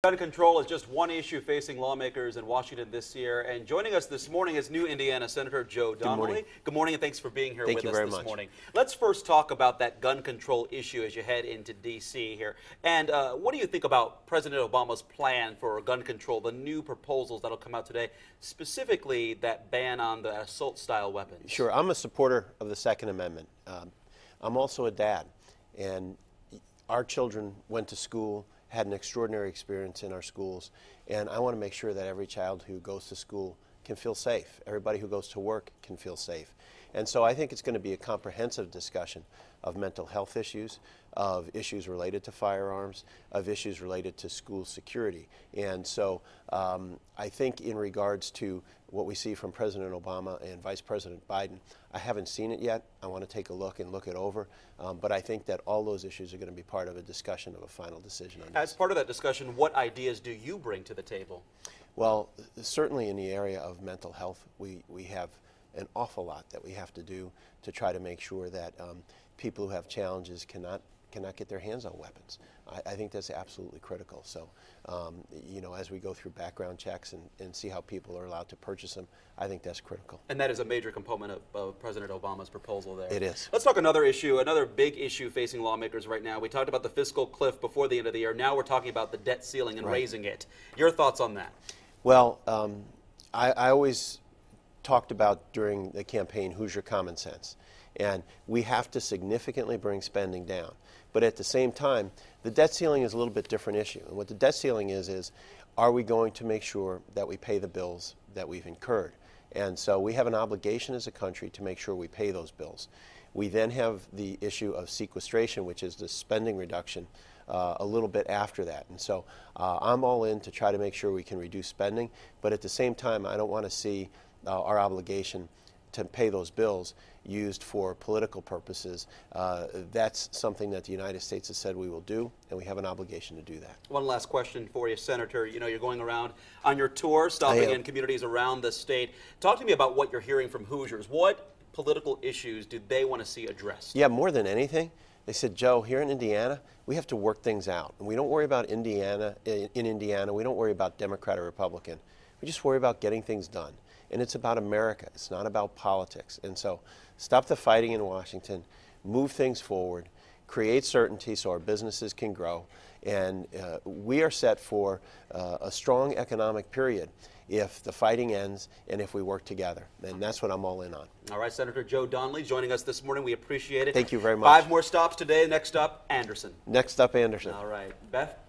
Gun control is just one issue facing lawmakers in Washington this year. And joining us this morning is new Indiana Senator Joe Donnelly. Good morning, and thanks for being here with us this morning. Let's first talk about that gun control issue as you head into D.C. here. And what do you think about President Obama's plan for gun control, the new proposals that will come out today, specifically that ban on the assault-style weapons? Sure. I'm a supporter of the Second Amendment. I'm also a dad, and our children went to school, had an extraordinary experience in our schools, and I want to make sure that every child who goes to school can feel safe. Everybody who goes to work can feel safe. And so I think it's going to be a comprehensive discussion of mental health issues, of issues related to firearms, of issues related to school security. And so I think in regards to what we see from President Obama and Vice President Biden, I haven't seen it yet. I want to take a look and look it over. But I think that all those issues are going to be part of a discussion of a final decision on this. As part of that discussion, what ideas do you bring to the table? Well, certainly in the area of mental health, we have an awful lot that we have to do to try to make sure that people who have challenges cannot get their hands on weapons. I think that's absolutely critical. So, you know, as we go through background checks and see how people are allowed to purchase them, I think that's critical. And that is a major component of President Obama's proposal there. It is. Let's talk another issue, another big issue facing lawmakers right now. We talked about the fiscal cliff before the end of the year. Now we're talking about the debt ceiling and raising it. Your thoughts on that? Well, I always talked about during the campaign Hoosier common sense. And we have to significantly bring spending down. But at the same time, the debt ceiling is a little bit different issue. And what the debt ceiling is are we going to make sure that we pay the bills that we've incurred? And so we have an obligation as a country to make sure we pay those bills. We then have the issue of sequestration, which is the spending reduction, a little bit after that. And so I'm all in to try to make sure we can reduce spending. But at the same time, I don't want to see our obligation to pay those bills used for political purposes. That's something that the United States has said we will do, and we have an obligation to do that. One last question for you, Senator. You know, you're going around on your tour, stopping in communities around the state. Talk to me about what you're hearing from Hoosiers. What political issues do they want to see addressed? Yeah, more than anything, they said, Joe, here in Indiana, we have to work things out. And we don't worry about Indiana, we don't worry about Democrat or Republican. We just worry about getting things done. And it's about America. It's not about politics. And so stop the fighting in Washington, move things forward, create certainty so our businesses can grow. And we are set for a strong economic period if the fighting ends and if we work together. And that's what I'm all in on. All right, Senator Joe Donnelly joining us this morning. We appreciate it. Thank you very much. 5 more stops today. Next up, Anderson. Next up, Anderson. All right. Beth?